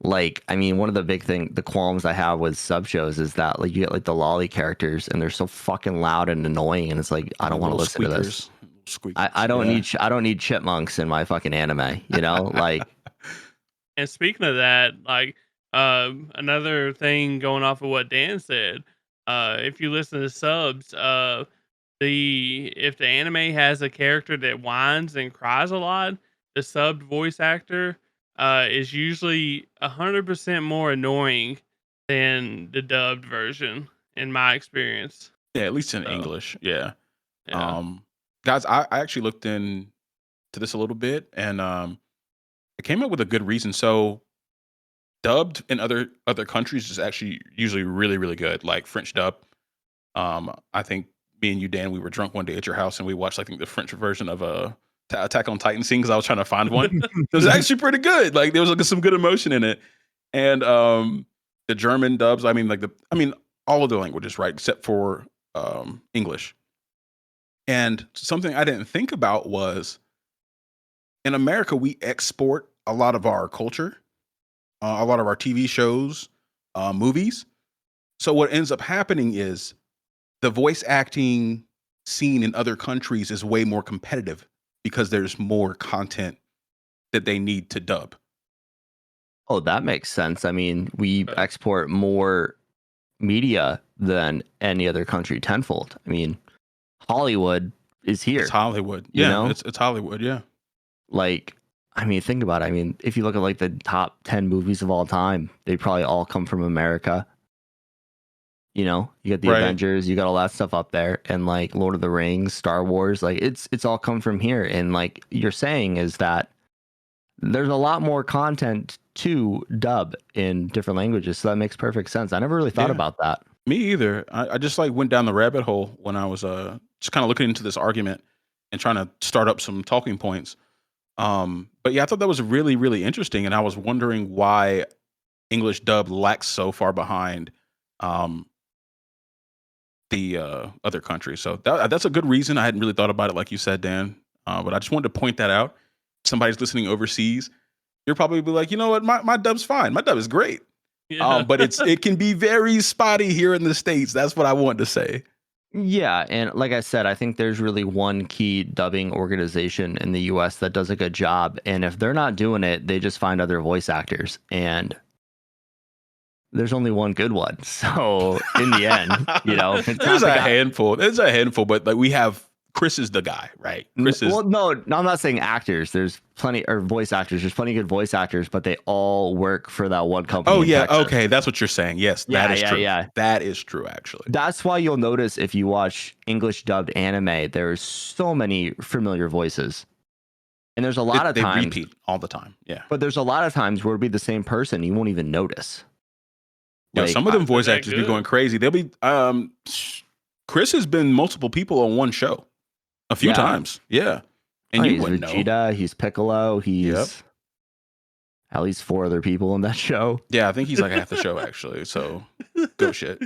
Like, I mean, one of the qualms I have with sub shows is that like you get like the lolly characters and they're so fucking loud and annoying, and it's like I don't want to listen to this. Squeakers. I don't need chipmunks in my fucking anime, like And speaking of that, like another thing going off of what Dan said, if you listen to subs, if the anime has a character that whines and cries a lot, the subbed voice actor is usually 100% more annoying than the dubbed version, in my experience. Yeah, at least in So, English. Yeah. yeah. Guys, I actually looked into this a little bit, and I came up with a good reason. So dubbed in other countries is actually usually really, really good, like French dub. I think me and you, Dan, we were drunk one day at your house and we watched, I think, the French version of Attack on Titan scene because I was trying to find one. It was actually pretty good. Like there was like some good emotion in it. And the German dubs, I mean, all of the languages, right, except for English. And something I didn't think about was in America, we export a lot of our culture, a lot of our TV shows, movies. So what ends up happening is the voice acting scene in other countries is way more competitive because there's more content that they need to dub. Oh, that makes sense. I mean, we Right. export more media than any other country tenfold. I mean, Hollywood is here. It's Hollywood. you Yeah, know? it's Hollywood. Yeah. Like, I mean, think about it. I mean, if you look at like the top 10 movies of all time, they probably all come from America. You got the Right. Avengers, you got all that stuff up there, and like Lord of the Rings, Star Wars, like it's all come from here. And like you're saying is that there's a lot more content to dub in different languages. So that makes perfect sense. I never really thought Yeah. about that. Me either. I just like went down the rabbit hole when I was just kind of looking into this argument and trying to start up some talking points. But yeah, I thought that was really, really interesting, and I was wondering why English dub lacks so far behind the other countries. So that's a good reason. I hadn't really thought about it, like you said, Dan. But I just wanted to point that out. Somebody's listening overseas, you're probably be like, you know what, my dub's fine. My dub is great. Yeah. But it can be very spotty here in the States. That's what I wanted to say. Yeah, and like I said, I think there's really one key dubbing organization in the US that does a good job, and if they're not doing it, they just find other voice actors, and there's only one good one. So in the end, if it's There's not a the guy, handful. There's a handful, but like we have Chris is the guy, right? Chris is no, I'm not saying actors. There's plenty, or voice actors. There's plenty of good voice actors, but they all work for that one company. Oh in yeah, Texas. okay, that's what you're saying. Yes, Yeah, that is true. yeah. That is true, actually. That's why you'll notice if you watch English dubbed anime, there's so many familiar voices. And there's a lot of They times repeat all the time. Yeah. But there's a lot of times where it'll be the same person, you won't even notice. Yo, Like, some of them voice that actors be good? going crazy. They'll be Chris has been multiple people on one show a few Yeah. times. Yeah. And you he's wouldn't know. Vegeta, he's Piccolo, he's Yep. at least 4 other people in that show. Yeah, I think he's like half the show actually. So go shit.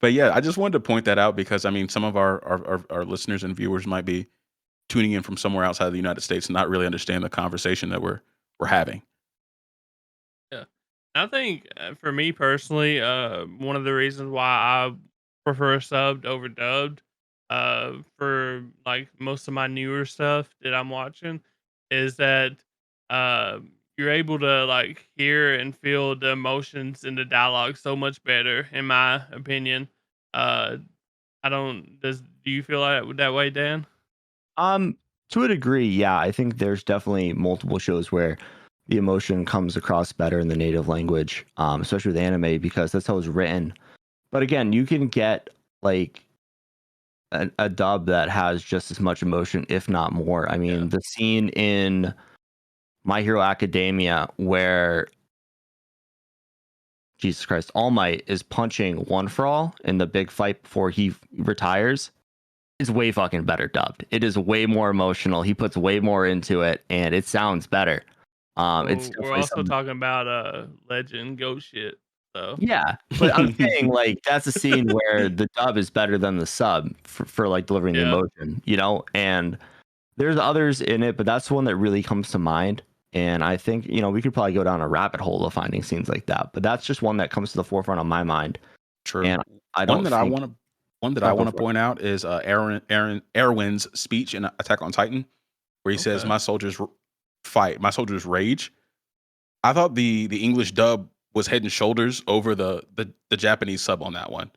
But yeah, I just wanted to point that out because I mean some of our listeners and viewers might be tuning in from somewhere outside of the United States and not really understand the conversation that we're having. I think for me personally, one of the reasons why I prefer subbed over dubbed, for like most of my newer stuff that I'm watching, is that uh, you're able to like hear and feel the emotions in the dialogue so much better, in my opinion. Uh, I don't. Do you feel that way, Dan? To a degree, yeah. I think there's definitely multiple shows where the emotion comes across better in the native language, especially with anime, because that's how it's written. But again, you can get like a dub that has just as much emotion, if not more. I mean, Yeah. the scene in My Hero Academia where Jesus Christ, All Might is punching One For All in the big fight before he retires is way fucking better dubbed. It is way more emotional. He puts way more into it, and it sounds better. It's We're definitely also something. talking about legend ghost shit. So Yeah, but I'm saying like that's a scene where the dub is better than the sub for like delivering the Yeah. emotion, and there's others in it, but that's the one that really comes to mind. And I think we could probably go down a rabbit hole of finding scenes like that, but that's just one that comes to the forefront of my mind. True. And I One don't that I think want to one that Oh, I go want to for it. point out is Erwin's speech in Attack on Titan, where he says, Okay. "My soldiers fight, my soldiers rage." I thought the English dub was head and shoulders over the Japanese sub on that one.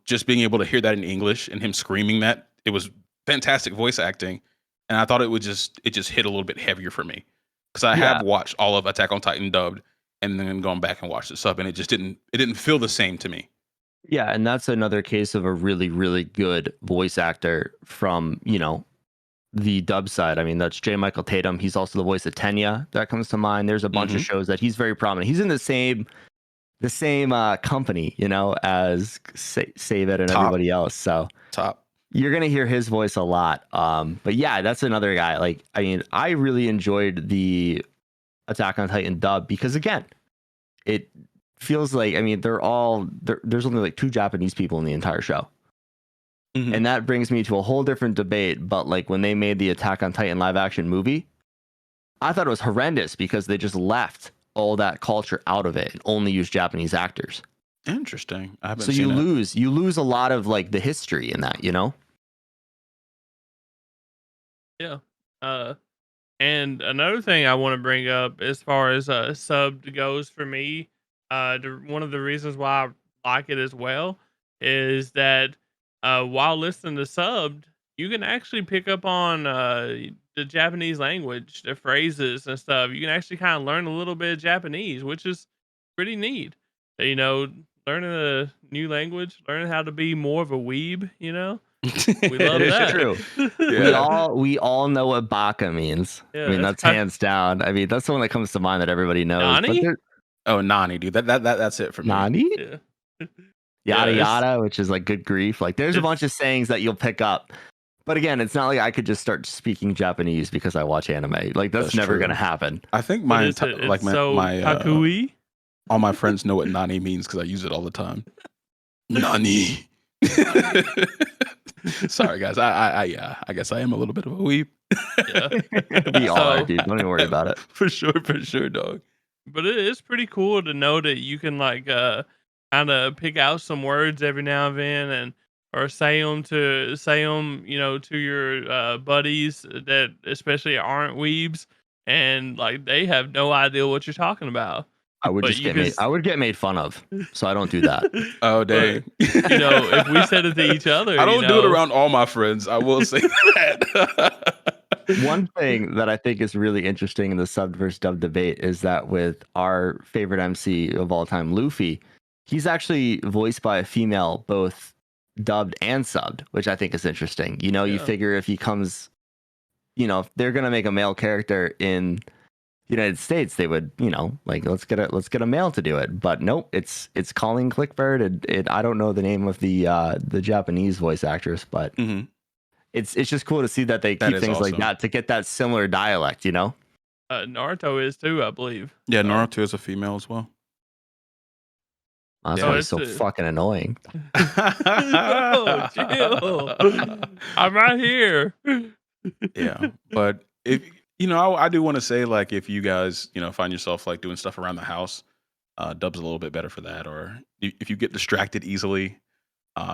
Just being able to hear that in English and him screaming that, it was fantastic voice acting, and I thought it just hit a little bit heavier for me because I Yeah. have watched all of Attack on Titan dubbed and then gone back and watched the sub, and it didn't feel the same to me. Yeah, and that's another case of a really, really good voice actor from, the dub side. I mean, that's J. Michael Tatum. He's also the voice of Tenya. That comes to mind. There's a bunch of shows that he's very prominent. He's in the same company, as Save It and Top. everybody else. So Top. you're gonna hear his voice a lot. But yeah, that's another guy. Like, I mean, I really enjoyed the Attack on Titan dub because again, it feels like, I mean, there's only like 2 Japanese people in the entire show. Mhm. And that brings me to a whole different debate. But like when they made the Attack on Titan live action movie, I thought it was horrendous because they just left all that culture out of it and only used Japanese actors. Interesting. I haven't So seen it. you lose a lot of like the history in that, Yeah. And another thing I want to bring up as far as sub goes for me, one of the reasons why I like it as well is that while listening to subbed, you can actually pick up on the Japanese language, the phrases and stuff. You can actually kind of learn a little bit of Japanese, which is pretty neat. Learning a new language, learning how to be more of a weeb, we love It is that. true. Yeah. We all know what baka means. Yeah, I mean, that's that's hands down. I mean, that's the one that comes to mind that everybody knows. But Nani? Oh, Nani, dude. That's it for me. Nani? Yeah. Yada Yeah, yada, which is like good grief. Like there's a bunch of sayings that you'll pick up. But again, it's not like I could just start speaking Japanese because I watch anime. Like that's never true. gonna happen. I think What my is it? like It's my, so my kakui. all my friends know what Nani means because I use it all the time. Nani. Sorry, guys. I guess I am a little bit of a weeb. Yeah. We all are, So, dude. Don't even worry about it. For sure, dog. but it is pretty cool to know that you can like kind of pick out some words every now and then, and or say them to your buddies that especially aren't weebs, and like they have no idea what you're talking about. I would But just you get made. could I would get made fun of, so I don't do that. Oh, But, dang. if we said it to each other, I don't do it around all my friends. I will say that. One thing that I think is really interesting in the subbed versus dubbed debate is that with our favorite MC of all time, Luffy, he's actually voiced by a female, both dubbed and subbed, which I think is interesting. You Yeah. figure if he comes, if they're gonna make a male character in the United States, they would, like let's get a male to do it. But nope, it's Colleen Clickbird. And I don't know the name of the Japanese voice actress, but Mhm. it's just cool to see that they That keep is things like awesome. that to get that similar dialect, Naruto is too, I believe. Yeah, So- Naruto is a female as well. That's Yeah, why he's so it's a- fucking annoying. No, chill. I'm right here. Yeah, but if I do want to say, like, if you guys find yourself like doing stuff around the house, dub's a little bit better for that. Or if you get distracted easily,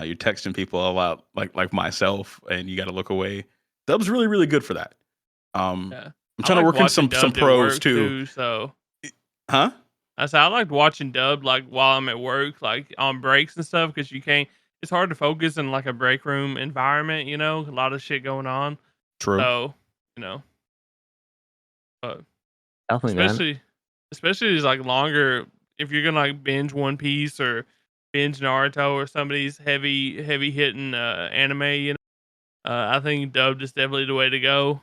you're texting people a lot, like myself, and you got to look away. Dub's really really good for that. Yeah. I'm trying to work in some dubbed at pros work, too. So Huh? I said I like watching dubbed like while I'm at work, like on breaks and stuff, because you can't. It's hard to focus in like a break room environment. A lot of shit going on. True. So but Definitely, man. especially these like longer. If you're gonna like binge One Piece or binge Naruto or some of these heavy hitting anime, I think dubbed is definitely the way to go.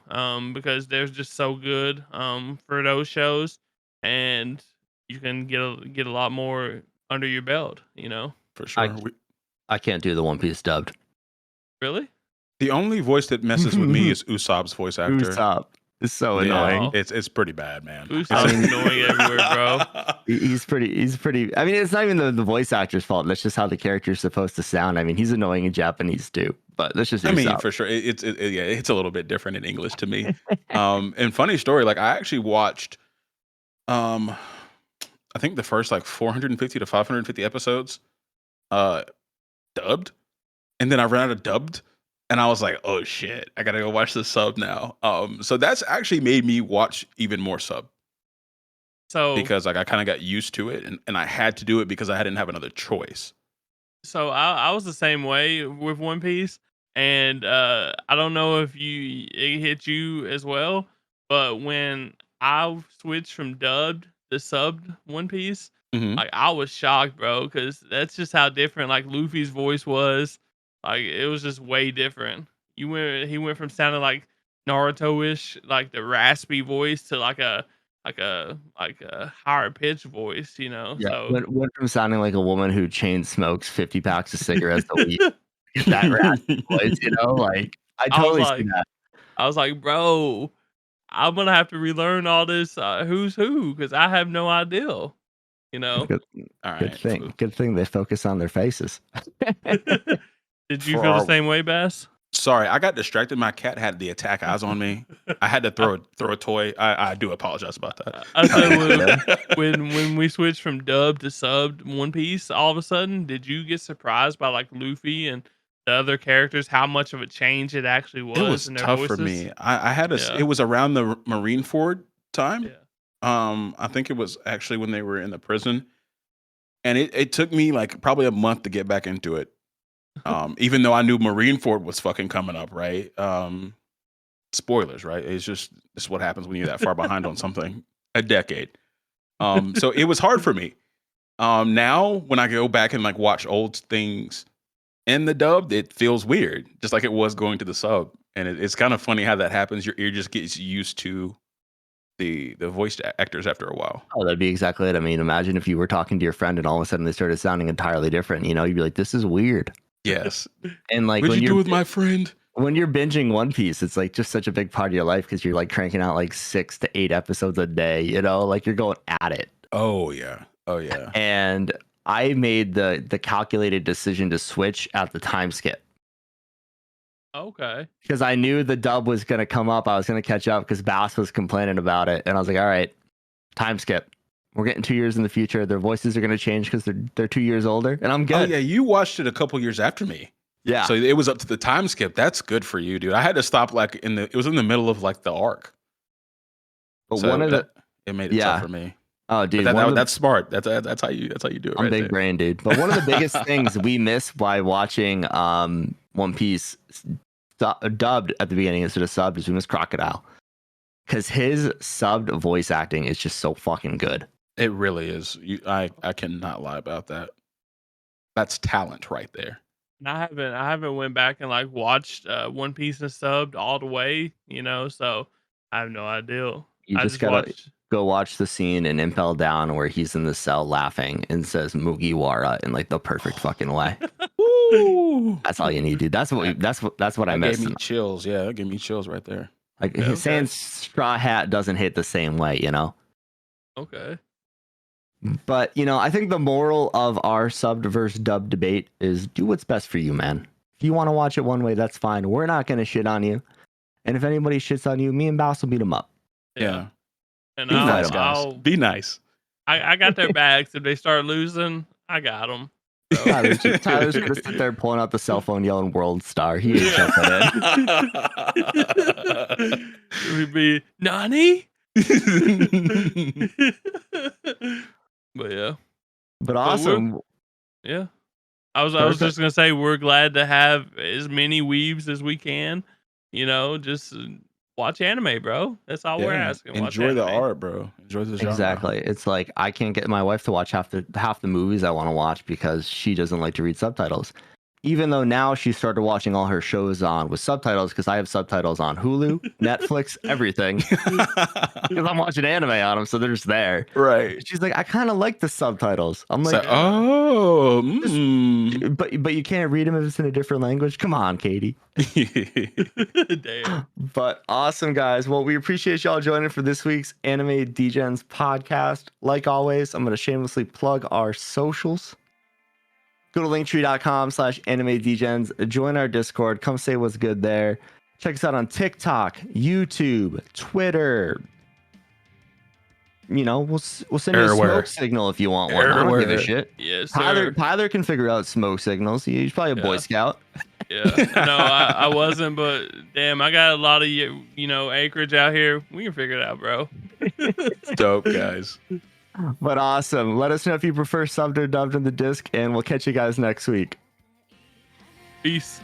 Because they're just so good for those shows, and you can get a lot more under your belt. For sure. I can't do the One Piece dubbed. Really? The only voice that messes with me is Usopp's voice actor. Usopp is so Yeah, annoying. it's pretty bad, man. Usopp's annoying everywhere, bro. He's pretty. I mean, it's not even the voice actor's fault. That's just how the character is supposed to sound. I mean, he's annoying in Japanese too, but that's just. I mean, Usopp. for sure, it's a little bit different in English to me. And funny story, like I actually watched, I think the first like 450 to 550 episodes, dubbed, and then I ran out of dubbed, and I was like, oh shit, I gotta go watch the sub now. So that's actually made me watch even more sub So because like I kind of got used to it, and I had to do it because I didn't have another choice. So I was the same way with One Piece, and I don't know if it hit you as well, but when I switched from dubbed to subbed One Piece, Mhm. like I was shocked, bro, because that's just how different like Luffy's voice was. Like it was just way different. He went from sounding like Naruto-ish, like the raspy voice, to like a higher pitched voice, Yeah, So went from sounding like a woman who chain smokes 50 packs of cigarettes a week. Get that raspy voice, like I I was totally see like, that. I was like, bro, I'm gonna have to relearn all this who's who because I have no idea. Good, All good right. thing. Good thing they focus on their faces. Did you For feel the our- same way, Bass? Sorry, I got distracted. My cat had the attack eyes on me. I had to throw a toy. I do apologize about that. I said when we switched from dub to subbed One Piece, all of a sudden, did you get surprised by like Luffy and the other characters? How much of a change it actually was? It was in their tough voices? for me. I had a. Yeah. It was around the Marineford time. Yeah. I think it was actually when they were in the prison, and it took me like probably a month to get back into it. Even though I knew Marineford was fucking coming up, right? Spoilers, right? It's what happens when you're that far behind on something. A decade. So it was hard for me. Now when I go back and like watch old things in the dub, it feels weird, just like it was going to the sub. And it's kind of funny how that happens. Your ear just gets used to the voice actors after a while. Oh, that'd be exactly it. I mean, imagine if you were talking to your friend and all of a sudden they started sounding entirely different. You'd be like, "This is weird." Yes. And like What'd when you do you're with my friend? when you're binging One Piece, it's like just such a big part of your life because you're like cranking out like 6 to 8 episodes a day. Like you're going at it. Oh yeah. Oh yeah. And I made the calculated decision to switch at the time skip Okay. because I knew the dub was going to come up. I was going to catch up because Bass was complaining about it, and I was like, all right, time skip. We're getting 2 years in the future. Their voices are going to change because they're 2 years older, and I'm good. Oh yeah, you watched it a couple years after me. Yeah. So it was up to the time skip. That's good for you, dude. I had to stop like it was in the middle of like the arc. But So one of the it made it tough for me. oh dude, But that's smart. That's how you do it. I'm right big there. brain, dude. But one of the biggest things we miss by watching One Piece dubbed at the beginning instead of subbed is we miss Crocodile. Because his subbed voice acting is just so fucking good. It really is. I cannot lie about that. That's talent right there. And I haven't went back and like watched One Piece and subbed all the way, so I have no idea. You I just gotta watched go watch the scene in Impel Down where he's in the cell laughing and says Mugiwara in like the perfect fucking way. Woo! That's all you need, dude. That's what I That missed. gave me chills. Yeah, that gave me chills right there. Like Okay. saying Straw Hat doesn't hit the same way, Okay. But I think the moral of our subbed versus dubbed debate is do what's best for you, man. If you want to watch it one way, that's fine. We're not gonna shit on you. And if anybody shits on you, me and Bass will beat them up. Yeah. And Be nice, guys. I'll Be nice. I got their backs. If they start losing, I got them. So. Tyler's gonna sit there pulling out the cell phone, yelling "World Star." He ain't jumping in. It would be Nani. But yeah. But awesome. Yeah. I was just gonna say we're glad to have as many weebs as we can. Just watch anime, bro. That's all we're asking. Enjoy the art, bro. Enjoy the genre. Exactly. It's like I can't get my wife to watch half the movies I want to watch because she doesn't like to read subtitles. Even though now she started watching all her shows on with subtitles because I have subtitles on Hulu, Netflix, everything. Because I'm watching anime on them, so they're just there. Right. She's like, I kind of like the subtitles. I'm like, but you can't read them if it's in a different language. Come on, Katie. Damn. But awesome, guys. Well, we appreciate y'all joining for this week's Anime Degens podcast. Like always, I'm going to shamelessly plug our socials. Go to linktree.com/Anime Degens. Join our Discord. Come say what's good there. Check us out on TikTok, YouTube, Twitter. We'll send you a smoke signal if you want one. I don't give a shit. Yes, sir. Tyler can figure out smoke signals. He's probably a Boy Scout. Yeah. No, I wasn't, but damn, I got a lot of acreage out here. We can figure it out, bro. Dope, guys. But awesome. Let us know if you prefer subbed or dubbed in the disc, and we'll catch you guys next week. Peace.